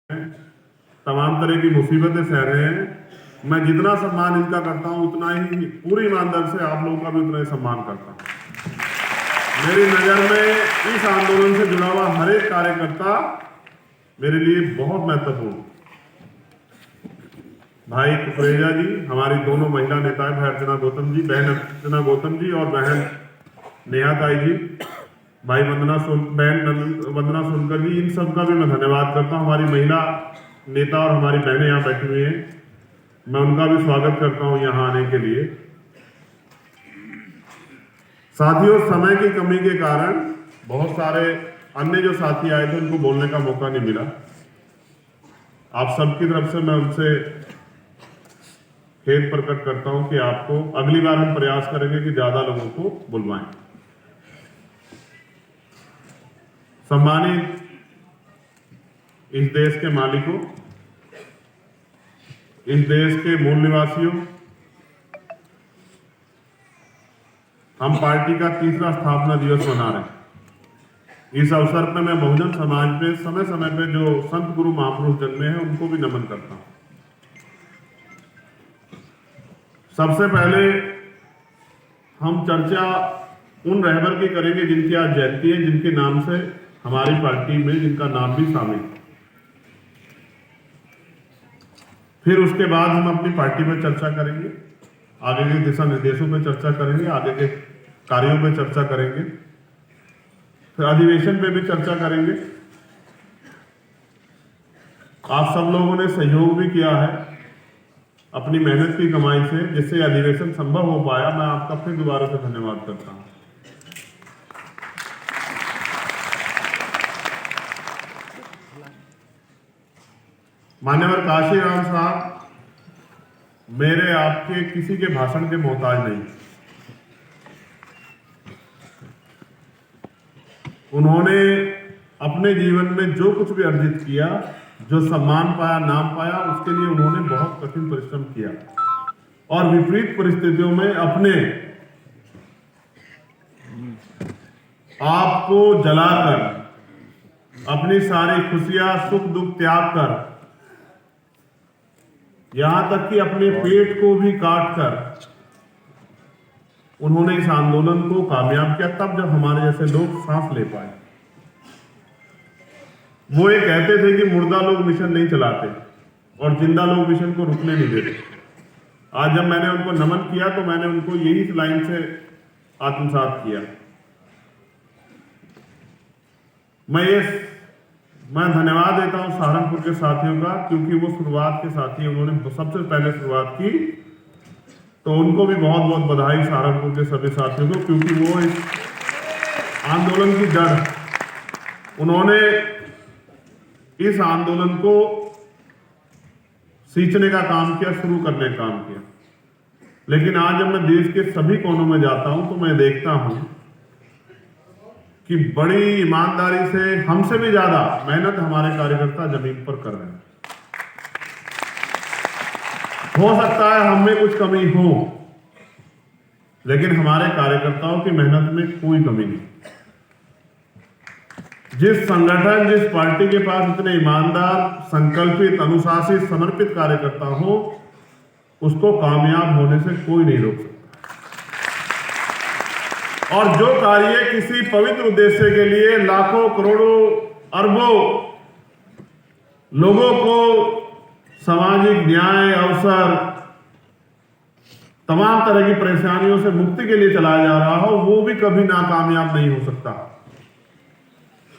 तमाम तरह की मुसीबतें सह रहे हैं। मैं जितना सम्मान इनका करता हूं उतना ही पूरी ईमानदारी से आप लोगों का भी उतना ही सम्मान करता हूं। मेरी नज़र में इस आंदोलन से जुड़ा हुआ हर एक कार्यकर्ता मेरे लिए बहुत महत्वपूर्ण। भाई कुकरेजा जी, हमारी दोनों महिला नेताएं, भाई अर्चना गौतम जी, बहन अर्चना गौतम जी और बहन नेहा ताई जी, भाई बहन वंदना सोनकर जी, इन सब का भी मैं धन्यवाद करता हूँ। हमारी महिला नेता और हमारी बहनें यहाँ बैठी हुई हैं, मैं उनका भी स्वागत करता हूँ यहाँ आने के लिए। साथियों, समय की कमी के कारण बहुत सारे अन्य जो साथी आए थे उनको बोलने का मौका नहीं मिला। आप सबकी तरफ से मैं उनसे खेद प्रकट करता हूं कि आपको अगली बार हम प्रयास करेंगे कि ज्यादा लोगों को बुलवाएं। सम्मानित इस देश के मालिकों, इस देश के मूल निवासियों, हम पार्टी का 3रा स्थापना दिवस मना रहे हैं। इस अवसर पर मैं बहुजन समाज पे समय समय पे जो संत गुरु महापुरुष जन्मे हैं उनको भी नमन करता हूं। सबसे पहले हम चर्चा उन रहबर की करेंगे जिनकी आज जयंती है, जिनके नाम से हमारी पार्टी में जिनका नाम भी शामिल है। फिर उसके बाद हम अपनी पार्टी में चर्चा करेंगे, आगे के दिशा निर्देशों पर चर्चा करेंगे, आगे के कार्यों पर चर्चा करेंगे, फिर अधिवेशन पे भी चर्चा करेंगे। आप सब लोगों ने सहयोग भी किया है अपनी मेहनत की कमाई से, जिससे अधिवेशन संभव हो पाया। मैं आपका फिर दोबारा से धन्यवाद करता हूं। मान्यवर काशीराम साहब मेरे आपके किसी के भाषण के मोहताज नहीं। उन्होंने अपने जीवन में जो कुछ भी अर्जित किया, जो सम्मान पाया, नाम पाया, उसके लिए उन्होंने बहुत कठिन परिश्रम किया और विपरीत परिस्थितियों में अपने आप को जलाकर, अपनी सारी खुशियां, सुख दुख त्याग कर, यहां तक कि अपने पेट को भी काट कर उन्होंने इस आंदोलन को कामयाब किया, तब जब हमारे जैसे लोग सांस ले पाए। वो ये कहते थे कि मुर्दा लोग मिशन नहीं चलाते और जिंदा लोग मिशन को रुकने नहीं देते। आज जब मैंने उनको नमन किया तो मैंने उनको यही लाइन से आत्मसात किया। मैं धन्यवाद देता हूं सहारनपुर के साथियों का, क्योंकि वो शुरुआत के साथी, उन्होंने सबसे पहले शुरुआत की, तो उनको भी बहुत बहुत बधाई सहारनपुर के सभी साथियों को, क्योंकि वो इस आंदोलन की जड़, उन्होंने इस आंदोलन को सींचने का काम किया, शुरू करने का काम किया। लेकिन आज जब मैं देश के सभी कोनों में जाता हूं तो मैं देखता हूं कि बड़ी ईमानदारी से, हमसे भी ज्यादा मेहनत हमारे कार्यकर्ता जमीन पर कर रहे हैं। हो सकता है हम में कुछ कमी हो, लेकिन हमारे कार्यकर्ताओं की मेहनत में कोई कमी नहीं। जिस संगठन, जिस पार्टी के पास इतने ईमानदार, संकल्पित, अनुशासित, समर्पित कार्यकर्ता हो, उसको कामयाब होने से कोई नहीं रोक सकता। और जो कार्य किसी पवित्र उद्देश्य के लिए लाखों, करोड़ों, अरबों लोगों को सामाजिक न्याय, अवसर, तमाम तरह की परेशानियों से मुक्ति के लिए चलाया जा रहा हो, वो भी कभी नाकामयाब नहीं हो सकता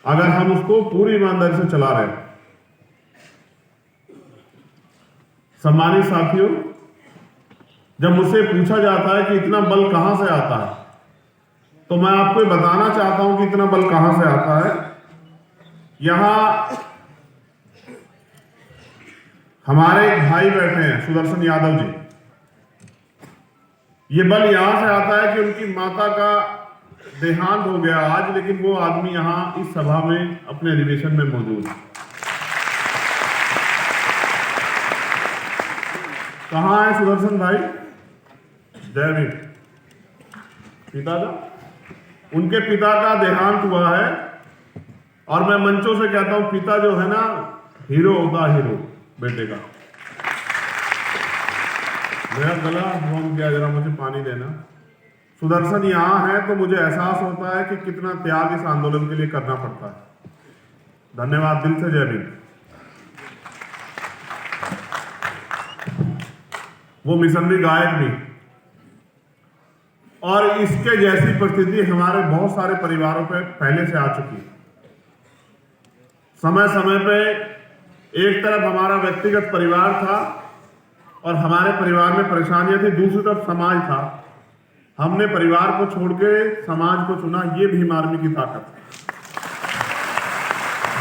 अगर हम उसको पूरी ईमानदारी से चला रहे हैं। सम्मानित साथियों, जब मुझसे पूछा जाता है कि इतना बल कहां से आता है, तो मैं आपको बताना चाहता हूं कि इतना बल कहां से आता है। यहां हमारे एक भाई बैठे हैं, सुदर्शन यादव जी। ये बल यहां से आता है कि उनकी माता का देहांत हो गया आज, लेकिन वो आदमी यहां इस सभा में अपने अधिवेशन में मौजूद है। कहां है सुदर्शन भाई? जयवीर पिताजा, उनके पिता का देहांत हुआ है। और मैं मंचों से कहता हूं, पिता जो है ना, हीरो होता हीरो बेटे का। मेरा गला बंद किया, जरा मुझे पानी देना। सुदर्शन यहाँ है तो मुझे एहसास होता है कि कितना त्याग इस आंदोलन के लिए करना पड़ता है। धन्यवाद, दिल से जय भीम। वो मिशनरी गायक भी, और इसके जैसी परिस्थिति हमारे बहुत सारे परिवारों पे पहले से आ चुकी है। समय समय पे एक तरफ हमारा व्यक्तिगत परिवार था और हमारे परिवार में परेशानियां थी, दूसरी तरफ समाज था। हमने परिवार को छोड़ के समाज को चुना। ये भीम आर्मी की ताकत है।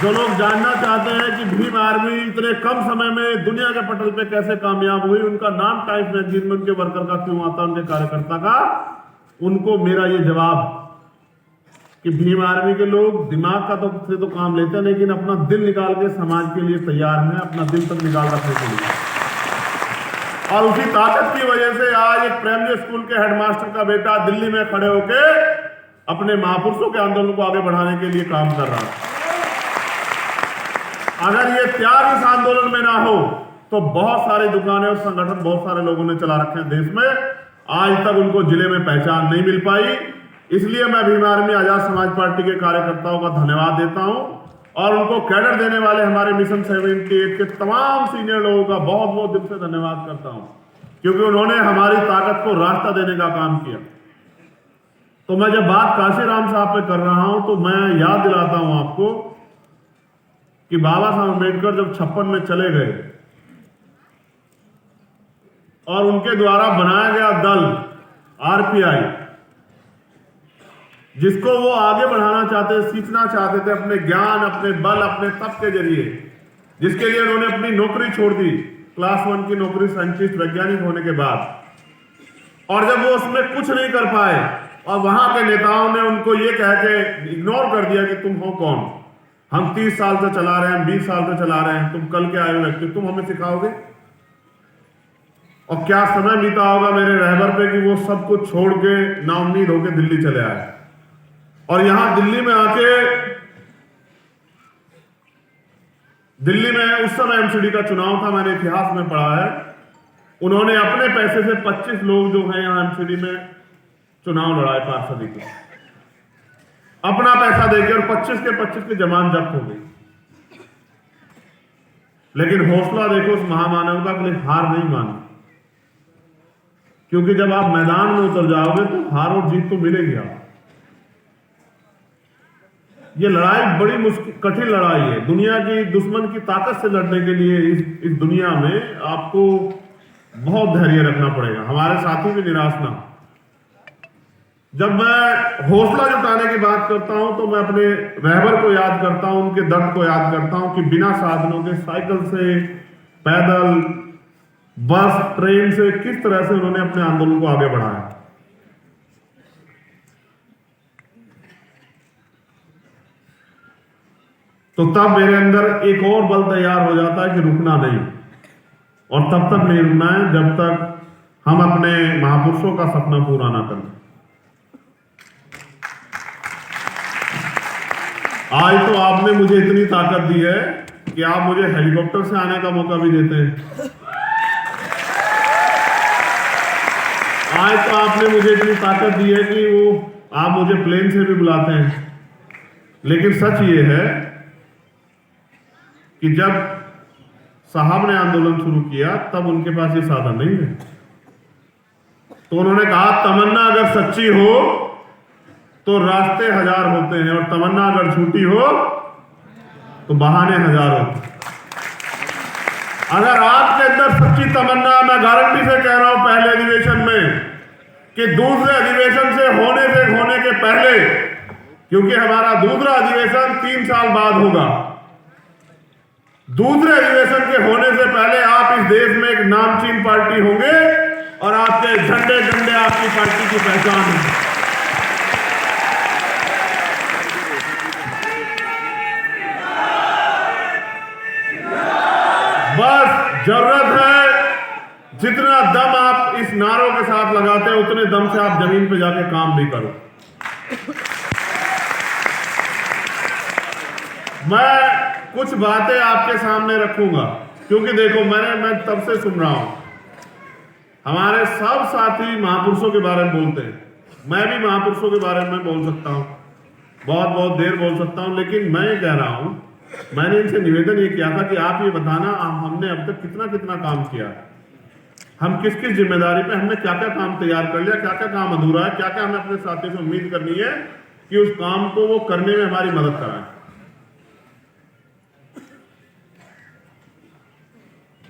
जो लोग जानना चाहते हैं कि भीम आर्मी इतने कम समय में दुनिया के पटल पे कैसे कामयाब हुई, उनका नाम टाइम्स मैगजीन में उनके वर्कर का क्यों आता, उनके कार्यकर्ता का, उनको मेरा ये जवाब कि भीम आर्मी के लोग दिमाग का तो काम लेते हैं, लेकिन अपना दिल निकाल के समाज के लिए तैयार हैं, अपना दिल तक निकाल रखने के लिए। और उसी ताकत की वजह से आज एक प्राइमरी स्कूल के हेडमास्टर का बेटा दिल्ली में खड़े होके अपने महापुरुषों के आंदोलन को आगे बढ़ाने के लिए काम कर रहा है। अगर ये त्याग इस आंदोलन में ना हो तो बहुत सारी दुकानें और संगठन बहुत सारे लोगों ने चला रखे हैं देश में, आज तक उनको जिले में पहचान नहीं मिल पाई। इसलिए मैं भीम आर्मी आजाद समाज पार्टी के कार्यकर्ताओं का धन्यवाद देता हूं और उनको कैडर देने वाले हमारे मिशन 78 के तमाम सीनियर लोगों का बहुत बहुत दिल से धन्यवाद करता हूं, क्योंकि उन्होंने हमारी ताकत को रास्ता देने का काम किया। तो मैं जब बात काशीराम साहब पे कर रहा हूं तो मैं याद दिलाता हूं आपको कि बाबा साहब अम्बेडकर जब 56 में चले गए और उनके द्वारा बनाया गया दल आरपीआई, जिसको वो आगे बढ़ाना चाहते, सीखना चाहते थे अपने ज्ञान, अपने बल, अपने तप के जरिए, जिसके लिए उन्होंने अपनी नौकरी छोड़ दी, क्लास 1 की नौकरी साइंटिस्ट वैज्ञानिक होने के बाद। और जब वो उसमें कुछ नहीं कर पाए और वहां के नेताओं ने उनको ये कह के इग्नोर कर दिया कि तुम हो कौन, हम 30 साल से चला रहे हैं, 20 साल से चला रहे हैं, तुम कल के आए हुए व्यक्ति, तुम हमें सिखाओगे। और क्या समय बीता होगा मेरे रहबर पे कि वो सब कुछ छोड़ के नाउम्मीद होकर दिल्ली चले आए। और यहां दिल्ली में आके, दिल्ली में उस समय एमसीडी का चुनाव था, मैंने इतिहास में पढ़ा है, उन्होंने अपने पैसे से 25 लोग जो हैं यहां एमसीडी में चुनाव लड़ाए पार्षदी के, अपना पैसा देकर, और 25 के 25 की जमान जब्त हो गई। लेकिन हौसला देखो उस महामानव का, कि हार नहीं मानी, क्योंकि जब आप मैदान में उतर जाओगे तो हार और जीत तो मिलेगी। आप ये लड़ाई बड़ी मुश्किल, कठिन लड़ाई है। दुनिया की दुश्मन की ताकत से लड़ने के लिए इस दुनिया में आपको बहुत धैर्य रखना पड़ेगा। हमारे साथी भी निराश ना। जब मैं हौसला जुटाने की बात करता हूं तो मैं अपने रहबर को याद करता हूं, उनके दर्द को याद करता हूं कि बिना साधनों के, साइकिल से, पैदल, बस, ट्रेन से किस तरह से उन्होंने अपने आंदोलन को आगे बढ़ाया। तो तब मेरे अंदर एक और बल तैयार हो जाता है कि रुकना नहीं, और तब तक नहीं रुकना है जब तक हम अपने महापुरुषों का सपना पूरा ना करें। आज तो आपने मुझे इतनी ताकत दी है कि आप मुझे हेलीकॉप्टर से आने का मौका भी देते हैं। आज तो आपने मुझे इतनी ताकत दी है कि आप मुझे प्लेन से भी बुलाते हैं। लेकिन सच ये है कि जब साहब ने आंदोलन शुरू किया तब उनके पास ये साधन नहीं है। तो उन्होंने कहा, तमन्ना अगर सच्ची हो तो रास्ते हजार होते हैं, और तमन्ना अगर झूठी हो तो बहाने हजार होते हैं। अगर आपके अंदर सच्ची तमन्ना, मैं गारंटी से कह रहा हूं पहले अधिवेशन में कि दूसरे अधिवेशन से होने के पहले, क्योंकि हमारा दूसरा अधिवेशन 3 साल बाद होगा, दूसरे अधिवेशन के होने से पहले आप इस देश में एक नामचीन पार्टी होंगे और आपके झंडे डंडे आपकी पार्टी की पहचान है। बस जरूरत है जितना दम आप इस नारों के साथ लगाते हैं उतने दम से आप जमीन पे जाके काम भी करो। मैं कुछ बातें आपके सामने रखूंगा, क्योंकि देखो मैं तब से सुन रहा हूं, हमारे सब साथी महापुरुषों के बारे में बोलते हैं, मैं भी महापुरुषों के बारे में बोल सकता हूं, बहुत बहुत देर बोल सकता हूं, लेकिन मैं कह रहा हूं, मैंने इनसे निवेदन ये किया था कि आप ये बताना हमने अब तक कितना कितना काम किया है, हम किस किस जिम्मेदारी पे, हमने क्या क्या काम तैयार कर लिया, क्या क्या काम अधूरा है, क्या क्या हमें अपने साथियों से उम्मीद करनी है कि उस काम को वो करने में हमारी मदद कराएं।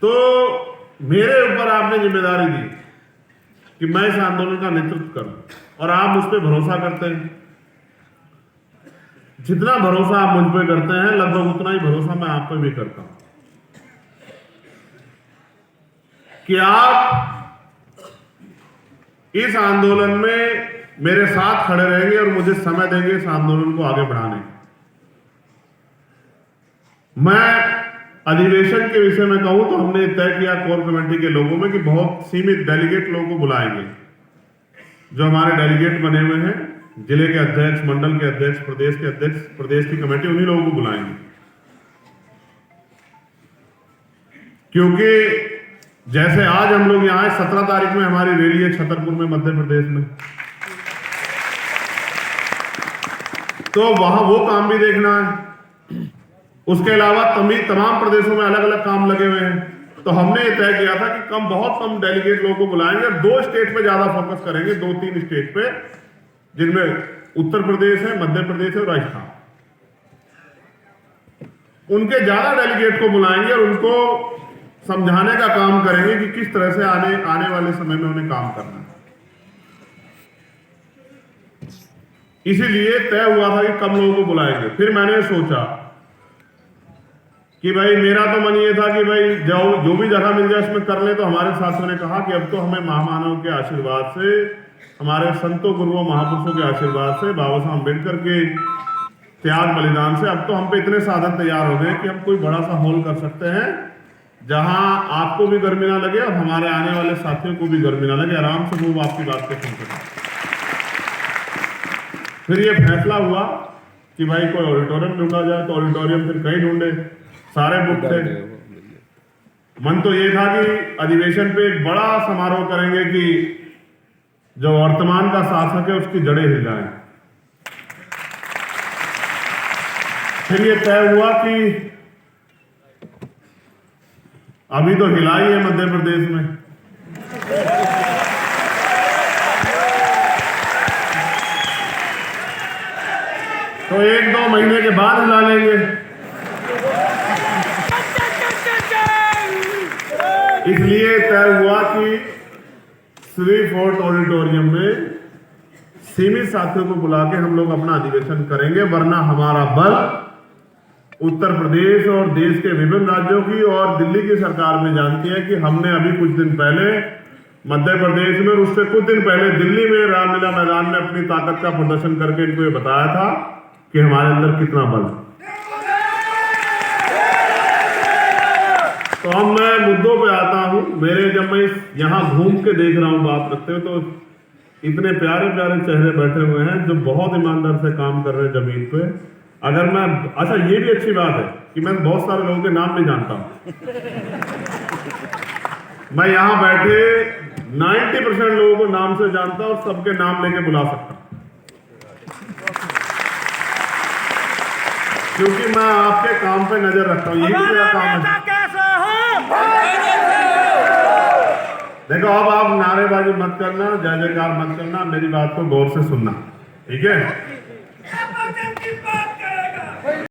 तो मेरे ऊपर आपने जिम्मेदारी दी कि मैं इस आंदोलन का नेतृत्व करूं, और आप मुझ पर भरोसा करते हैं। जितना भरोसा आप मुझ पर करते हैं, लगभग उतना ही भरोसा मैं आप पर भी करता हूं कि आप इस आंदोलन में मेरे साथ खड़े रहेंगे और मुझे समय देंगे इस आंदोलन को आगे बढ़ाने। मैं अधिवेशन के विषय में कहूं तो हमने तय किया कोर कमेटी के लोगों में कि बहुत सीमित डेलीगेट लोगों को बुलाएंगे। जो हमारे डेलीगेट बने हुए हैं, जिले के अध्यक्ष, मंडल के अध्यक्ष, प्रदेश के अध्यक्ष, प्रदेश की कमेटी, उन्हीं लोगों को बुलाएंगे, क्योंकि जैसे आज हम लोग यहां 17 तारीख में हमारी रैली है छतरपुर में, मध्य प्रदेश में, तो वहां वो काम भी देखना है। उसके अलावा तमाम प्रदेशों में अलग अलग काम लगे हुए हैं। तो हमने ये तय किया था कि बहुत कम डेलीगेट लोगों को बुलाएंगे, 2 स्टेट पे ज्यादा फोकस करेंगे, 2-3 स्टेट पे, जिनमें उत्तर प्रदेश है, मध्य प्रदेश है और राजस्थान। उनके ज्यादा डेलीगेट को बुलाएंगे और उनको समझाने का काम करेंगे कि किस तरह से आने वाले समय में उन्हें काम करना है। इसीलिए तय हुआ था कि कम लोगों को बुलाएंगे। फिर मैंने सोचा कि भाई मेरा तो मन ये था कि भाई जो भी जगह मिल जाए इसमें कर ले। तो हमारे साथियों ने कहा कि अब तो हमें महामानव के आशीर्वाद से, हमारे संतों गुरुओं महापुरुषों के आशीर्वाद से, बाबा साहब अम्बेडकर के त्याग बलिदान से अब तो हम पे इतने साधन तैयार हो गए कि हम कोई बड़ा सा हॉल कर सकते हैं जहां आपको भी गर्मी ना लगे और हमारे आने वाले साथियों को भी गर्मी ना लगे, आराम से वो आपकी बात को सुन सकें। फिर ये फैसला हुआ कि भाई कोई ऑडिटोरियम ढूंढा जाए, तो ऑडिटोरियम फिर कहीं ढूंढे, सारे बुक थे। मन तो ये था कि अधिवेशन पे एक बड़ा समारोह करेंगे कि जो वर्तमान का शासक है उसकी जड़ें हिल जाएं। फिर ये तय हुआ कि अभी तो हिलाई है मध्य प्रदेश में, तो 1-2 महीने के बाद हिला लेंगे। इसलिए तय हुआ कि श्री फोर्ट ऑडिटोरियम में सीमित साथियों को बुला के हम लोग अपना अधिवेशन करेंगे, वरना हमारा बल उत्तर प्रदेश और देश के विभिन्न राज्यों की और दिल्ली की सरकार में जानती है कि हमने अभी कुछ दिन पहले मध्य प्रदेश में और उससे कुछ दिन पहले दिल्ली में रामलीला मैदान में अपनी ताकत का प्रदर्शन करके इनको ये बताया था कि हमारे अंदर कितना बल है। तो अब मैं मुद्दों पे आता हूं। जब मैं यहाँ घूम के देख रहा हूं बात रखते हुए, तो इतने प्यारे प्यारे चेहरे बैठे हुए हैं जो बहुत ईमानदार से काम कर रहे हैं जमीन पे। अगर मैं, अच्छा ये भी अच्छी बात है कि मैं बहुत सारे लोगों के नाम नहीं जानता हूं। मैं यहाँ बैठे 90% लोगों को नाम से जानता हूं और सबके नाम लेके बुला सकता हूं, क्योंकि मैं आपके काम पे नजर रखता हूं। यही मेरा काम है। देखो, अब आप नारेबाजी मत करना, जय जयकार मत करना, मेरी बात को गौर से सुनना, ठीक है?